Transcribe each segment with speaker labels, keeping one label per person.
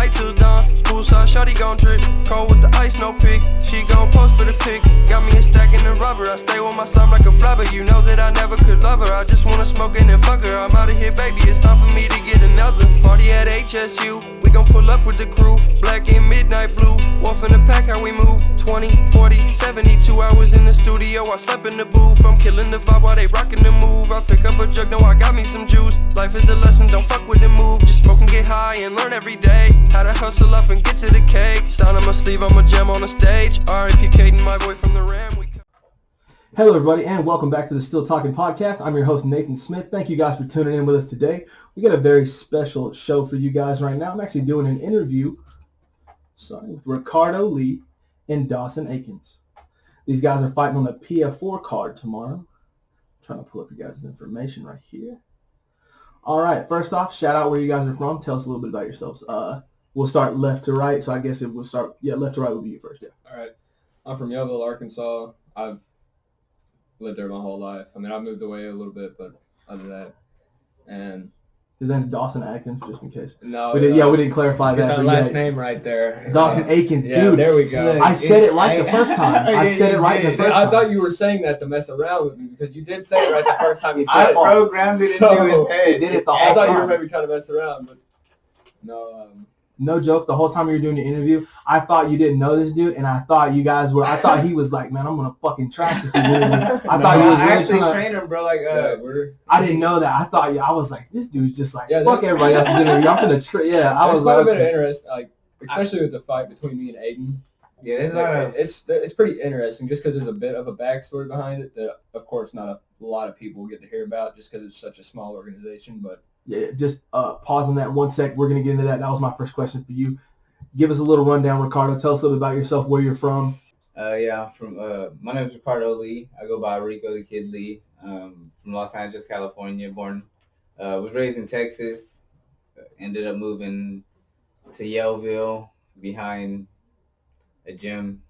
Speaker 1: night till dawn. Poolside shawty gon' drip. Cold with the ice, no pick. She gon' post for the pic. Got me a stack in the rubber. I stay with my slime like a flubber. You know that I never could love her. I just wanna smoke and then fuck her. I'm out of here, baby. It's time for me to get another. Party at HSU. We gon' pull up with the crew. Black and midnight blue. Wolf in the pack, how we move. 20, 40, 72 hours in the studio. I slept in the booth. I'm killing the vibe while they rockin' the move. I pick up a jug, know I got me some juice. Life is a lesson, don't fuck with the move. Just smoke and get high and learn every day. How to hustle up and get to the cake. Sound on my sleeve, I'm a gem on the stage. R.I.P. Caden, my boy from the Ram.
Speaker 2: Hello, everybody, and welcome back to the Still Talking Podcast. I'm your host, Nathan Smith. Thank you guys for tuning in with us today. We got a very special show for you guys right now. I'm actually doing an interview with Ricardo Lee and Dawson Akins. These guys are fighting on the PF4 card tomorrow. I'm trying to pull up your guys' information right here. All right, first off, shout out where you guys are from. Tell us a little bit about yourselves. We'll start left to right, so I guess it will start, left to right will be you first, yeah.
Speaker 3: All right. I'm from Yellowville, Arkansas. I've lived there my whole life. I mean, I moved away a little bit, but other than that, and
Speaker 2: his name's Dawson Akins, just in case.
Speaker 3: No,
Speaker 2: we didn't clarify
Speaker 3: get
Speaker 2: that.
Speaker 3: That last name right there.
Speaker 2: Dawson Akins,
Speaker 3: yeah,
Speaker 2: dude.
Speaker 3: There we go.
Speaker 2: I said it right the first time. I said it right the first time.
Speaker 3: I thought you were saying that to mess around with me because you did say it right the first time you said
Speaker 4: I programmed it into his head.
Speaker 2: Did it the whole
Speaker 3: I thought
Speaker 2: time.
Speaker 3: you were maybe trying to mess around, but no.
Speaker 2: No joke, the whole time you were doing the interview, I thought you didn't know this dude, and I thought he was like, man, I'm going to fucking trash this dude. I thought you was
Speaker 4: I actually trained him, bro, like,
Speaker 2: I didn't know that. I was like, this dude's just like, fuck everybody else's interview. I'm going to, I was
Speaker 3: quite
Speaker 2: like.
Speaker 3: a bit of interest, like, especially with the fight between me and Aiden.
Speaker 4: Yeah,
Speaker 3: it's pretty interesting just because there's a bit of a backstory behind it that, of course, not a lot of people get to hear about just because it's such a small organization, but.
Speaker 2: Yeah, just pause on that 1 sec. We're going to get into that. That was my first question for you. Give us a little rundown, Ricardo. Tell us a little bit about yourself, where you're from.
Speaker 4: I'm from, my name is Ricardo Lee. I go by Rico the Kid Lee. From Los Angeles, California, born. Was raised in Texas. Ended up moving to Yellowville behind a gym.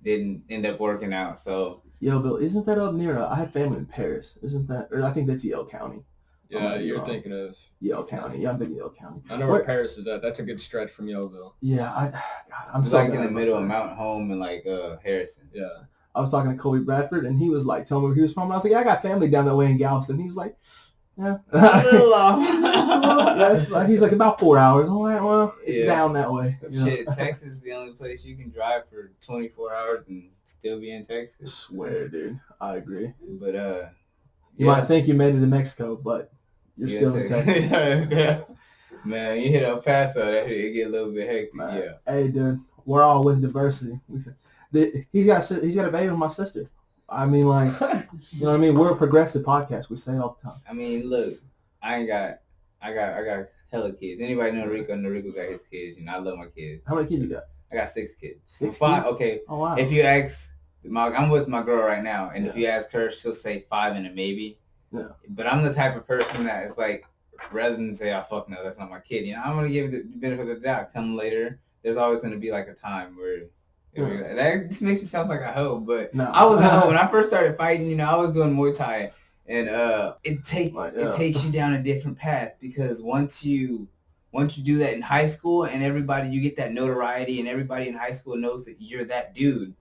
Speaker 4: Didn't end up working out, so.
Speaker 2: Yellowville, isn't that up near, I had family in Paris. Isn't that, or I think that's Yale County.
Speaker 3: Yeah, you're thinking of
Speaker 2: Yale County. Yeah, I'm thinking Yale County.
Speaker 3: I know where Paris is at. That's a good stretch from Yellowville.
Speaker 2: Yeah, I'm
Speaker 4: so like in the middle of Mount Home and like Harrison.
Speaker 3: Yeah.
Speaker 2: I was talking to Colby Bradford, and he was like telling me where he was from. I was like, yeah, I got family down that way in Galveston. He was like, yeah.
Speaker 4: A little off.
Speaker 2: He's like, about 4 hours. I'm like, well, it's down that way.
Speaker 4: Shit, Texas is the only place you can drive for 24 hours and still be in Texas.
Speaker 2: I swear, dude. I agree.
Speaker 4: But,
Speaker 2: you might think you made it to Mexico, but you're still in Texas.
Speaker 4: Man, you hit El Paso, it get a little bit hectic.
Speaker 2: Man.
Speaker 4: Yeah.
Speaker 2: Hey, dude, we're all with diversity. He's got a baby with my sister. I mean, like, you know what I mean? We're a progressive podcast. We say it all the time.
Speaker 4: I mean, look, I got hella kids. Anybody know Rico? No, Rico got his kids. You know, I love my kids.
Speaker 2: How many kids you got?
Speaker 4: I got 6 kids.
Speaker 2: 6
Speaker 4: 5.
Speaker 2: kids?
Speaker 4: Okay.
Speaker 2: Oh, wow.
Speaker 4: If you ask, I'm with my girl right now, and if you ask her, she'll say 5 and a maybe.
Speaker 2: Yeah.
Speaker 4: But I'm the type of person that is like, rather than say, oh, fuck no, that's not my kid. You know, I'm going to give it the benefit of the doubt. Come later, there's always going to be like a time where, that just makes me sound like a hoe. But no. I was a hoe. When I first started fighting, you know, I was doing Muay Thai. And it takes you down a different path because once you do that in high school and you get that notoriety and everybody in high school knows that you're that dude,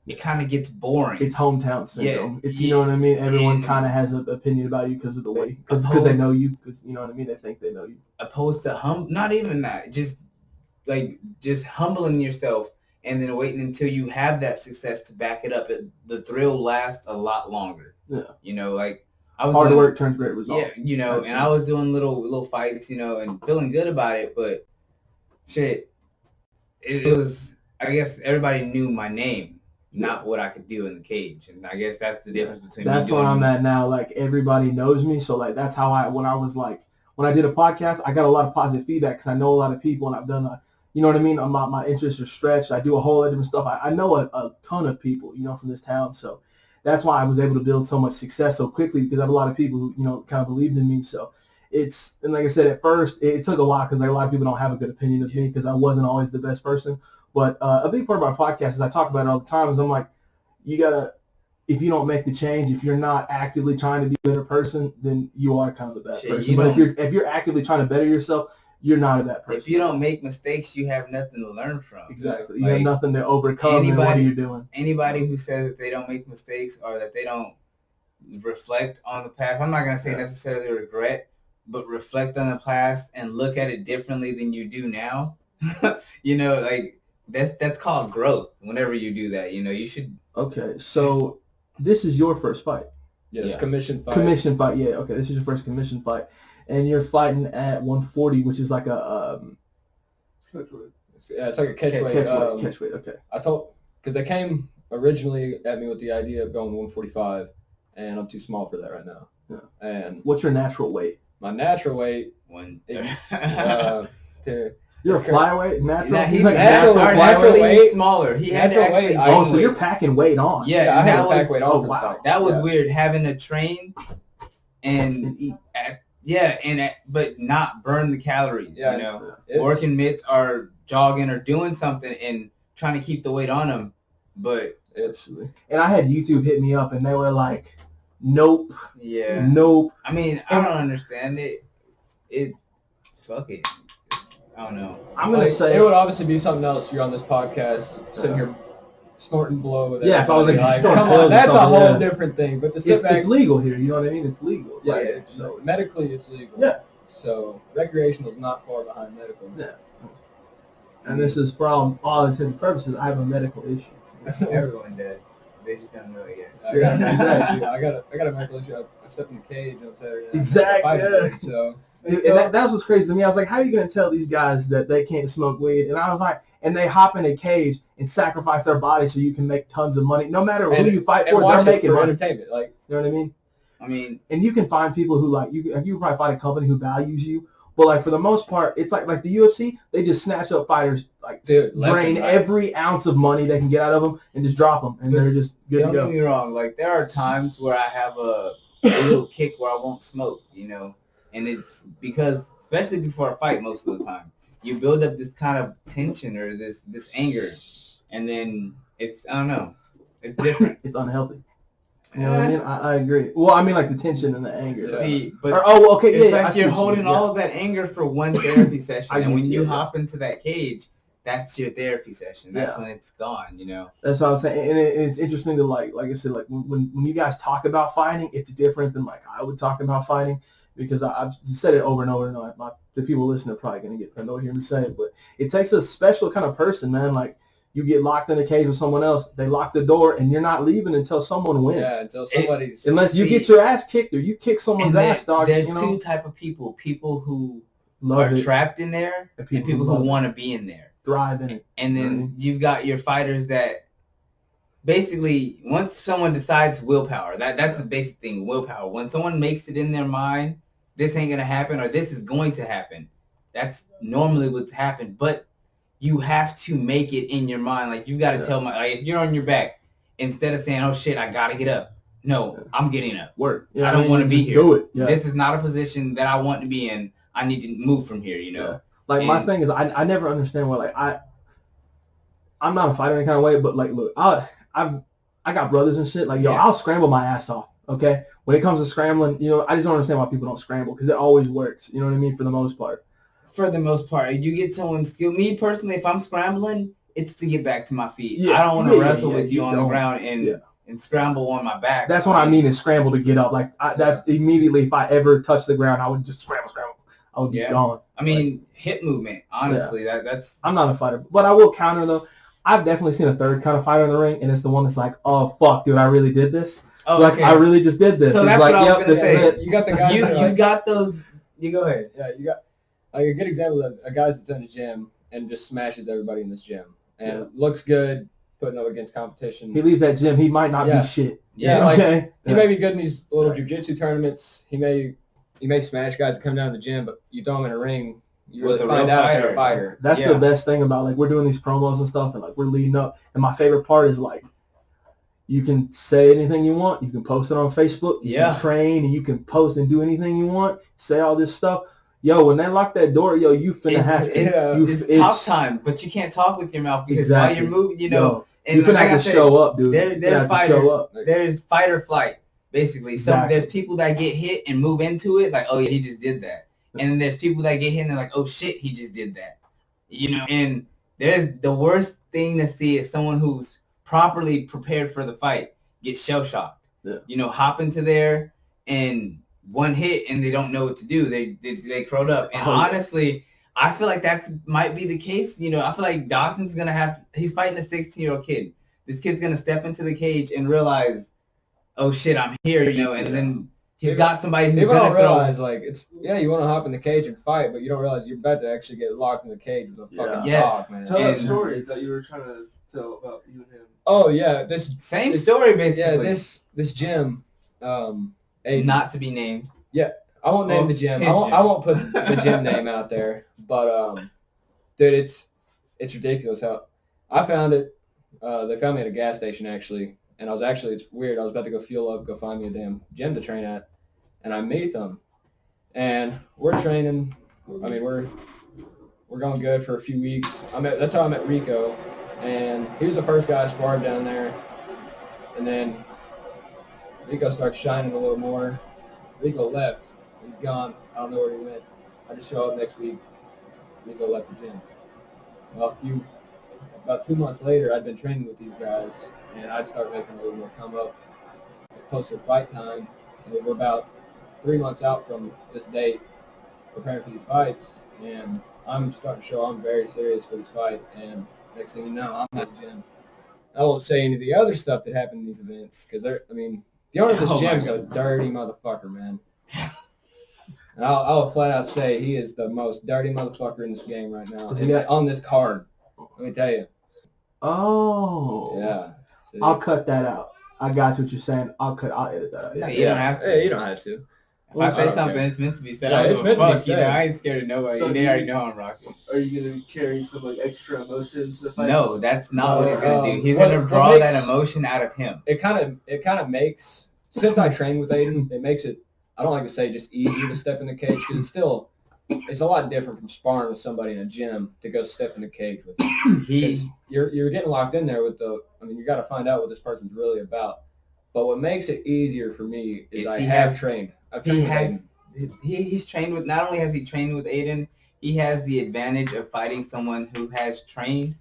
Speaker 4: it kind of gets boring.
Speaker 2: It's hometown syndrome. Yeah, you know what I mean? Everyone kind of has an opinion about you because of the way, because they know you, because, you know what I mean? They think they know you.
Speaker 4: Opposed to not even that, just humbling yourself and then waiting until you have that success to back it up. The thrill lasts a lot longer. Yeah. You know, like
Speaker 2: hard work turns great results.
Speaker 4: Yeah, you know, and I was doing little fights, you know, and feeling good about it, but shit, it was, I guess everybody knew my name. Not what I could do in the cage, and I guess that's the difference between.
Speaker 2: That's where I'm at now. Like, everybody knows me, so like that's how when I did a podcast, I got a lot of positive feedback because I know a lot of people, and I've done you know what I mean. My interests are stretched. I do a whole lot of different stuff. I know a ton of people, you know, from this town, so that's why I was able to build so much success so quickly because I have a lot of people who, you know, kind of believed in me. So and like I said, at first it took a while because like, a lot of people don't have a good opinion of me because I wasn't always the best person. But a big part of my podcast is I talk about it all the time is I'm like, you got to, if you don't make the change, if you're not actively trying to be a better person, then you are kind of a bad person. But if you're actively trying to better yourself, you're not a bad person.
Speaker 4: If you don't make mistakes, you have nothing to learn from.
Speaker 2: Exactly. You have nothing to overcome. And what are you doing?
Speaker 4: Anybody who says that they don't make mistakes or that they don't reflect on the past, I'm not going to say necessarily regret, but reflect on the past and look at it differently than you do now. Like that's called growth. Whenever you do that, you should.
Speaker 2: Okay, so this is your first fight.
Speaker 3: Yes,
Speaker 4: Yeah.
Speaker 3: commission fight.
Speaker 2: Commission fight, yeah. Okay, this is your first commission fight, and you're fighting at 140, which is like a
Speaker 3: Yeah, it's like a catchweight.
Speaker 2: catchweight. Okay.
Speaker 3: I told, because they came originally at me with the idea of going 145, and I'm too small for that right now.
Speaker 2: Yeah.
Speaker 3: And
Speaker 2: What's your natural weight?
Speaker 3: my natural weight,
Speaker 2: You're a flyweight, natural.
Speaker 4: Nah, he's
Speaker 2: like a
Speaker 3: natural-
Speaker 2: natural
Speaker 3: naturally
Speaker 2: flyweight?
Speaker 3: weight.
Speaker 4: smaller. He had to
Speaker 3: Natural
Speaker 4: actually.
Speaker 3: weight, I-
Speaker 2: Oh, so you're packing weight on.
Speaker 4: Yeah,
Speaker 3: I had
Speaker 4: that
Speaker 3: to pack
Speaker 4: was
Speaker 3: weight
Speaker 2: oh,
Speaker 3: on for the
Speaker 2: wow.
Speaker 3: fight.
Speaker 4: that was
Speaker 3: Yeah.
Speaker 4: weird having to train and
Speaker 2: And eat.
Speaker 4: but not burn the calories.
Speaker 3: Yeah, It's-
Speaker 4: Working mitts or jogging or doing something and trying to keep the weight on them, but
Speaker 3: It's
Speaker 2: And I had YouTube hit me up, and they were like, "Nope,
Speaker 4: yeah.
Speaker 2: nope."
Speaker 4: I mean, I don't understand it. Fuck it. I don't know.
Speaker 2: I'm gonna
Speaker 3: like,
Speaker 2: say
Speaker 3: it would obviously be something else. You're on this podcast, sitting here snorting blow with
Speaker 2: Yeah, if I was,
Speaker 3: everybody.
Speaker 2: like, snorting
Speaker 3: come
Speaker 2: pills
Speaker 3: on,
Speaker 2: or
Speaker 3: that's a
Speaker 2: something,
Speaker 3: whole
Speaker 2: yeah.
Speaker 3: different thing. But to sit
Speaker 2: it's
Speaker 3: back,
Speaker 2: legal here. You know what I mean? It's legal.
Speaker 3: yeah,
Speaker 2: Like,
Speaker 3: it's,
Speaker 2: so
Speaker 3: medically it's legal.
Speaker 2: Yeah.
Speaker 3: So recreational is not far behind medical.
Speaker 2: Yeah. And this is from all intents and purposes. I have a medical issue.
Speaker 4: Everyone does. They just don't know it yet.
Speaker 3: I got, exactly. I got a medical issue. I stepped in the cage on Saturday night.
Speaker 2: Exactly, yeah.
Speaker 3: So
Speaker 2: And that's what's crazy to me. I was like, how are you going to tell these guys that they can't smoke weed? And I was like, and they hop in a cage and sacrifice their body so you can make tons of money. No matter who you fight
Speaker 3: and
Speaker 2: for,
Speaker 3: watch
Speaker 2: they're
Speaker 3: it
Speaker 2: making
Speaker 3: for
Speaker 2: money.
Speaker 3: entertainment. Like,
Speaker 2: You know what I mean?
Speaker 4: I mean,
Speaker 2: And you can find people who like you can probably find a company who values you. But like for the most part, it's like the UFC. They just snatch up fighters, like
Speaker 3: Dude, left
Speaker 2: drain
Speaker 3: and right.
Speaker 2: every ounce of money they can get out of them, and just drop them, and they're just good to
Speaker 4: don't get
Speaker 2: go.
Speaker 4: me wrong. Like there are times where I have a little kick where I won't smoke, and it's because, especially before a fight, most of the time, you build up this kind of tension or this anger, and then it's, I don't know, it's different.
Speaker 2: It's unhealthy. You know what I mean? I agree. Well, I mean like the tension and the anger.
Speaker 3: Yeah.
Speaker 4: See, but
Speaker 2: Or, okay,
Speaker 4: it's
Speaker 2: yeah, I
Speaker 4: like
Speaker 2: see
Speaker 4: you're
Speaker 2: what you
Speaker 4: holding
Speaker 2: mean, yeah.
Speaker 4: all of that anger for one therapy session,
Speaker 2: I
Speaker 4: and
Speaker 2: get
Speaker 4: when
Speaker 2: you,
Speaker 4: you
Speaker 2: yeah.
Speaker 4: hop into that cage, that's your therapy session. That's
Speaker 2: Yeah.
Speaker 4: when it's gone.
Speaker 2: That's what I'm saying, and it's interesting to like I said, like when you guys talk about fighting, it's different than like I would talk about fighting because I've said it over and over and over. The people listening are probably gonna get annoyed hearing me say it, but it takes a special kind of person, man. Like you get locked in a cage with someone else, they lock the door, and you're not leaving until someone wins.
Speaker 3: yeah, until somebody's
Speaker 2: Unless you
Speaker 4: See,
Speaker 2: get your ass kicked or you kick someone's
Speaker 4: And
Speaker 2: ass, dog.
Speaker 4: there's
Speaker 2: you know?
Speaker 4: two type of people who
Speaker 2: Love
Speaker 4: are
Speaker 2: it.
Speaker 4: trapped in there
Speaker 2: And
Speaker 4: and
Speaker 2: people
Speaker 4: people
Speaker 2: love
Speaker 4: who
Speaker 2: it.
Speaker 4: want to be in there.
Speaker 2: Thrive in it.
Speaker 4: And then
Speaker 2: Right.
Speaker 4: you've got your fighters that basically, once someone decides willpower, that's the basic thing, willpower. When someone makes it in their mind, this ain't going to happen or this is going to happen, that's normally what's happened. But you have to make it in your mind. Like, you got to tell if you're on your back, instead of saying, oh, shit, I got to get up. No, I'm getting up.
Speaker 2: Work.
Speaker 4: I don't wanna be
Speaker 2: Just
Speaker 4: here.
Speaker 2: Do it. Yeah.
Speaker 4: This is not a position that I want to be in. I need to move from here,
Speaker 2: Yeah. Like my
Speaker 4: And-
Speaker 2: thing is, I never understand why. Like I'm not a fighter in any kind of way, but like, look, I got brothers and shit. Like, yo,
Speaker 4: Yeah.
Speaker 2: I'll scramble my ass off. Okay, when it comes to scrambling, I just don't understand why people don't scramble because it always works. You know what I mean? For the most part.
Speaker 4: For the most part, you get someone skilled. Me personally, if I'm scrambling, it's to get back to my feet.
Speaker 2: Yeah.
Speaker 4: I don't want to
Speaker 2: Yeah,
Speaker 4: wrestle
Speaker 2: yeah,
Speaker 4: with you
Speaker 2: you
Speaker 4: on the
Speaker 2: don't.
Speaker 4: ground and
Speaker 2: Yeah.
Speaker 4: scramble on my back.
Speaker 2: That's what I mean is scramble to get up. Like that's immediately if I ever touch the ground, I would just scramble. I would be
Speaker 4: Yeah.
Speaker 2: gone.
Speaker 4: I mean, hip movement. Honestly, that's.
Speaker 2: I'm not a fighter, but I will counter though. I've definitely seen a third kind of fighter in the ring, and it's the one that's like, oh fuck, dude, I really did this.
Speaker 4: Oh,
Speaker 2: It's like
Speaker 4: okay.
Speaker 2: I really just did this.
Speaker 4: So
Speaker 2: It's
Speaker 4: that's
Speaker 2: like,
Speaker 4: what I was
Speaker 2: yep,
Speaker 4: gonna
Speaker 2: this is
Speaker 4: say.
Speaker 2: it.
Speaker 3: You got the guys.
Speaker 4: You
Speaker 3: that are like,
Speaker 4: got those. You go ahead.
Speaker 3: yeah, you got like a good example of a guy that's in a gym and just smashes everybody in this gym and looks good putting up against competition.
Speaker 2: He leaves that gym, he might not
Speaker 3: Yeah.
Speaker 2: be shit.
Speaker 3: Yeah, like,
Speaker 2: okay.
Speaker 3: He may be good in these little jiu-jitsu tournaments. He may smash guys that come down to the gym, but you throw him in a ring, you
Speaker 4: With
Speaker 3: really
Speaker 4: a
Speaker 3: find
Speaker 4: real
Speaker 3: out if they're
Speaker 4: fighter.
Speaker 3: a fighter.
Speaker 2: That's
Speaker 4: Yeah.
Speaker 2: the best thing about like we're doing these promos and stuff, and like we're leading up. And my favorite part is like you can say anything you want. You can post it on Facebook. You
Speaker 4: Yeah.
Speaker 2: can train and you can post and do anything you want. Say all this stuff. Yo, when they lock that door, yo, you finna have
Speaker 4: It's talk time, but you can't talk with your mouth because
Speaker 2: Exactly.
Speaker 4: while you're moving,
Speaker 2: Yo,
Speaker 4: and
Speaker 2: you finna
Speaker 4: like I
Speaker 2: have to
Speaker 4: said,
Speaker 2: show up, dude.
Speaker 4: There,
Speaker 2: You
Speaker 4: there's
Speaker 2: have to
Speaker 4: fighter,
Speaker 2: show up.
Speaker 4: there's fight or flight, basically.
Speaker 2: Exactly.
Speaker 4: There's people that get hit and move into it, like, oh yeah, he just did that. And then there's people that get hit and they're like, oh shit, he just did that. And there's the worst thing to see is someone who's properly prepared for the fight get shell-shocked.
Speaker 2: Yeah.
Speaker 4: Hop into there and one hit and they don't know what to do. They crowed up. And honestly, I feel like that might be the case. I feel like Dawson's going to he's fighting a 16-year-old kid. This kid's going to step into the cage and realize, oh shit, I'm here, and then he's got somebody who's going to
Speaker 3: realize, you want to hop in the cage and fight, but you don't realize you're about to actually get locked in the cage with a fucking dog, man.
Speaker 2: Tell that story that you were trying to tell about you and him.
Speaker 3: Oh, yeah.
Speaker 4: Same story, basically.
Speaker 3: Yeah, this gym,
Speaker 4: not to be named.
Speaker 3: Yeah, I won't name the gym. I won't put the gym name out there, but, dude, it's ridiculous how I found it. They found me at a gas station, actually. And it's weird. I was about to go fuel up, go find me a damn gym to train at. And I meet them. And we're training. I mean, we're going good for a few weeks. That's how I met Rico. And he was the first guy I sparred down there. And then Rico starts shining a little more. Rico left. He's gone. I don't know where he went. I just show up next week. Rico left the gym. Well, about 2 months later, I'd been training with these guys. And I'd start making a little more come up closer to fight time. And we're about 3 months out from this date, preparing for these fights. And I'm starting to show I'm very serious for this fight. And next thing you know, I'm at the gym. I won't say any of the other stuff that happened in these events because the owner of this gym's a dirty motherfucker, man. And I'll flat out say he is the most dirty mother in this game right now. On this card, let me tell you.
Speaker 2: Oh.
Speaker 3: Yeah.
Speaker 2: I'll cut that out. I got what you're saying. I'll edit that out.
Speaker 4: Yeah, you don't have to.
Speaker 3: Yeah, you don't have to.
Speaker 4: If I say something, it's meant to be said.
Speaker 3: Yeah, it's meant to be said.
Speaker 4: I ain't scared of nobody.
Speaker 2: So
Speaker 4: they already know I'm rocking.
Speaker 2: Are you going to carry some extra emotion to the fight?
Speaker 4: No, that's not what he's going to do. He's going to draw that emotion out of him.
Speaker 3: It kind of makes, since I train with Aiden, it makes it, I don't like to say just easier to step in the cage because it's a lot different from sparring with somebody in a gym to go step in the cage with him. You're getting locked in there with you got to find out what this person's really about. But what makes it easier for me is I've trained with Aiden.
Speaker 4: He's trained with, not only has he trained with Aiden, he has the advantage of fighting someone who has trained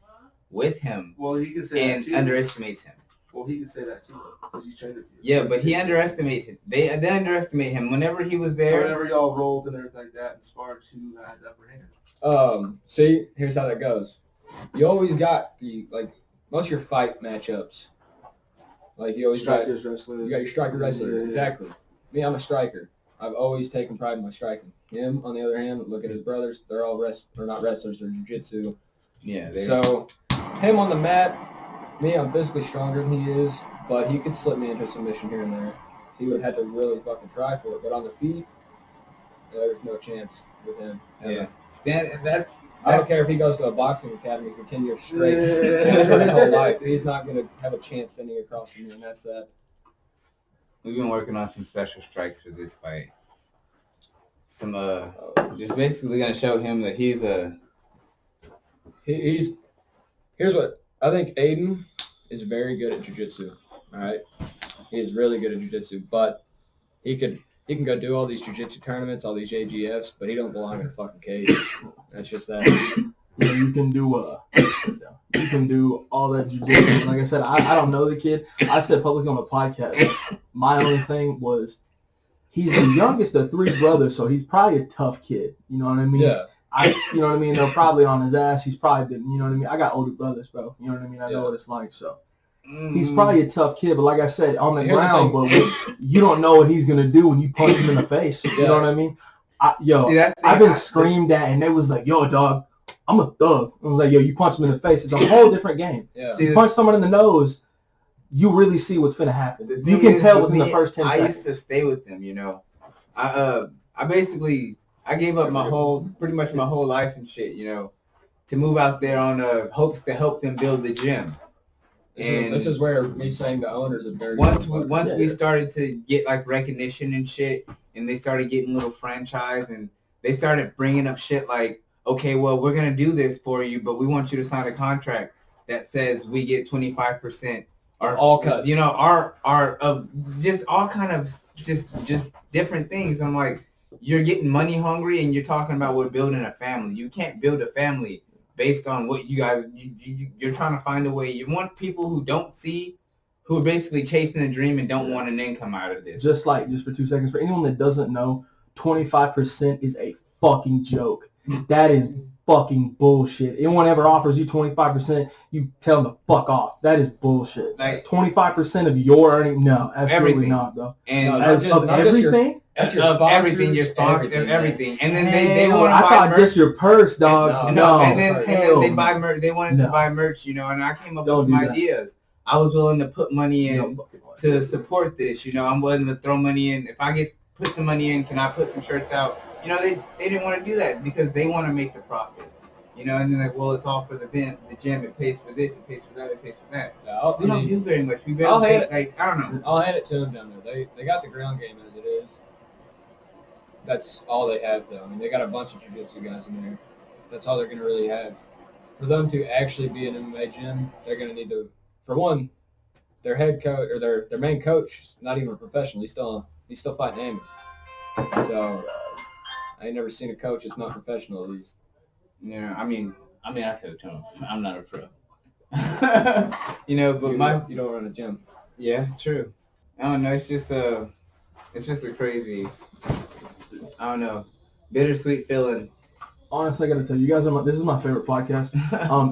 Speaker 4: with him.
Speaker 2: Well, he can say
Speaker 4: and underestimates him.
Speaker 2: Well, he can say that too, because he trained with you.
Speaker 4: Yeah, but he underestimates him. They underestimate him. Whenever he was there,
Speaker 2: whenever y'all rolled and everything like that and sparred, who had the upper hand?
Speaker 3: See, here's how that goes. You always got most of your fight matchups. You always
Speaker 2: strikers, wrestlers.
Speaker 3: You got your striker wrestler.
Speaker 2: Yeah.
Speaker 3: Exactly. Me, I'm a striker. I've always taken pride in my striking. Him, on the other hand, look at his brothers. They're all they're not wrestlers. They're jiu-jitsu.
Speaker 4: Yeah.
Speaker 3: So, him on the mat, me, I'm physically stronger than he is, but he could slip me into submission here and there. He would have to really fucking try for it. But on the feet, there's no chance with him.
Speaker 4: Yeah.
Speaker 3: I don't care if he goes to a boxing academy for 10 years straight. For his whole life, he's not going to have a chance standing across from me, and that's that.
Speaker 4: We've been working on some special strikes for this fight. Some just basically gonna show him that he's
Speaker 3: here's what I think. Aiden is very good at jiu-jitsu. All right, he is really good at jiu-jitsu, but he can go do all these jiu-jitsu tournaments, all these AGFs, but he don't belong in a fucking cage. That's just that.
Speaker 2: Yeah, you can do all that jiu-jitsu. Like I said, I don't know the kid. I said publicly on the podcast, my only thing was he's the youngest of 3 brothers, so he's probably a tough kid. You know what I mean?
Speaker 3: Yeah.
Speaker 2: You know what I mean? They're probably on his ass. He's probably been, you know what I mean? I got older brothers, bro. You know what I mean? I know what it's like, so. He's probably a tough kid, but like I said, on the ground, but you don't know what he's going to do when you punch him in the face. You know what I mean? I've been screamed at, and they was like, yo, dog, I'm a thug. I was like, yo, you punch him in the face. It's a whole different game. Yeah. You punch someone in the nose, you really see what's going to happen. You can tell within the first 10 seconds.
Speaker 4: I used to stay with them, you know. I gave up pretty much my whole life and shit, you know, to move out there on hopes to help them build the gym.
Speaker 3: This is where me saying the owners are very
Speaker 4: once we started to get like recognition and shit, and they started getting little franchise, and they started bringing up shit like, okay, well, we're gonna do this for you, but we want you to sign a contract that says we get 25%, or
Speaker 3: all cuts.
Speaker 4: You know, our just all kind of just different things. I'm like, you're getting money hungry and you're talking about we're building a family. You can't build a family based on what you guys, you're trying to find a way. You want people who don't see, who are basically chasing a dream and don't want an income out of this.
Speaker 2: Just for 2 seconds, for anyone that doesn't know, 25% is a fucking joke. That is fucking bullshit. Anyone ever offers you 25%, you tell them to fuck off. That is bullshit. Like 25% of your earning, no, absolutely
Speaker 4: everything.
Speaker 2: Not, bro.
Speaker 4: And
Speaker 2: everything.
Speaker 3: That's your sponsors,
Speaker 4: everything, your sponsors, everything. And then they want to
Speaker 2: I
Speaker 4: buy
Speaker 2: thought
Speaker 4: merch.
Speaker 2: just your purse, dog.
Speaker 4: No. And then they buy merch. They wanted to buy merch, you know. And I came up with some ideas. I was willing to put money in to support this. You know, I'm willing to throw money in. If I put some money in, can I put some shirts out? You know, they didn't want to do that because they want to make the profit. You know, and then like, well, it's all for the gym. It pays for this. It pays for that. It pays for that.
Speaker 3: Yeah,
Speaker 4: we don't do very much. We barely pay, I don't know.
Speaker 3: I'll hand it to them down there. They got the ground game as it is. That's all they have, though. I mean, they got a bunch of jiu-jitsu guys in there. That's all they're going to really have. For them to actually be an MMA gym, they're going to need to, for one, their head coach or their main coach is not even a professional. He's still fighting amateurs. So I ain't never seen a coach that's not professional, at least.
Speaker 4: Yeah, I mean, I coach him. I'm not a pro. You know, but
Speaker 3: you don't run a gym.
Speaker 4: Yeah, true. I don't know. It's just a crazy, I don't know, bittersweet feeling.
Speaker 2: Honestly, I gotta tell you, guys, this is my favorite podcast.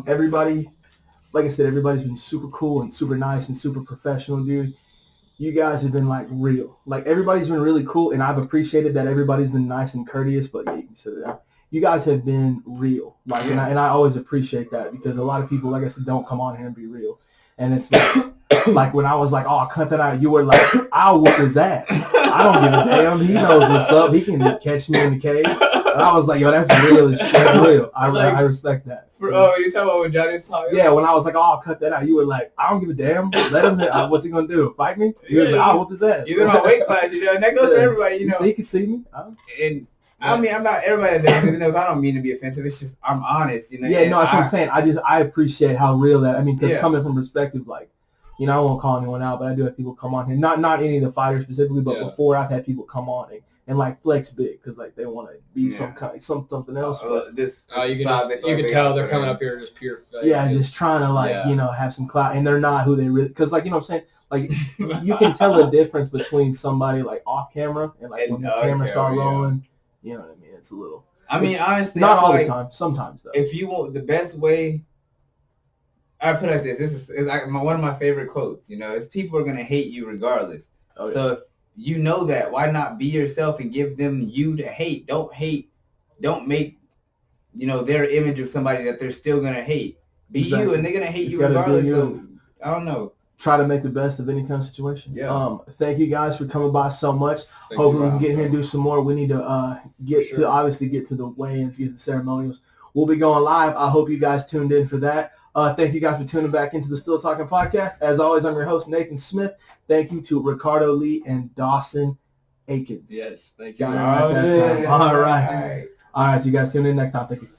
Speaker 2: Everybody, like I said, everybody's been super cool and super nice and super professional, dude. You guys have been like real. Like everybody's been really cool, and I've appreciated that everybody's been nice and courteous. But yeah, you can say that. You guys have been real, like, and I always appreciate that because a lot of people, like I said, don't come on here and be real. And it's like when I was like, oh, cut that out, you were like, I'll whoop his ass. I don't give a damn. He knows what's up. He can catch me in the cage. And I was like, yo, that's real as shit. Real. I respect that.
Speaker 4: You talking about when Johnny was talking?
Speaker 2: Yeah, when I was like, oh, I'll cut that out, you were like, I don't give a damn. Let him. What's he gonna do? Fight me? He was like, I'll whoop his ass.
Speaker 4: He's in my weight class, you know, and that goes for everybody, you know.
Speaker 2: So he can see me.
Speaker 4: And I mean, I'm not everybody that knows. I don't mean to be offensive. It's just I'm honest, you know.
Speaker 2: Yeah, no, that's what I'm saying. I appreciate how real that. I mean, because coming from perspective, like, you know, I won't call anyone out, but I do have people come on here. Not any of the fighters specifically, but before I've had people come on and like flex big because like they want to be something else.
Speaker 3: You can tell they're coming up here just pure.
Speaker 2: Just trying to you know, have some clout, and they're not who they really. Because like, you know what I'm saying. Like, you can tell the difference between somebody like off camera and like when the camera start rolling. You know what I mean? It's a little.
Speaker 4: I mean, honestly,
Speaker 2: not all the time. Sometimes though.
Speaker 4: If you want the best way, I put it like this. This is like one of my favorite quotes. You know, is people are gonna hate you regardless. So if you know that, why not be yourself and give them you to hate? Don't hate. Don't make, you know, their image of somebody that they're still gonna hate. Be you, and they're gonna hate you regardless. So I don't know.
Speaker 2: Try to make the best of any kind of situation.
Speaker 4: Yeah.
Speaker 2: Thank you guys for coming by so much. Hopefully we can get here and do some more. We need to get to the weigh-ins, get the ceremonials. We'll be going live. I hope you guys tuned in for that. Thank you guys for tuning back into the Still Talking Podcast. As always, I'm your host, Nathan Smith. Thank you to Ricardo Lee and Dawson Akins.
Speaker 3: Yes, thank you.
Speaker 2: All right. You guys tune in next time. Thank you.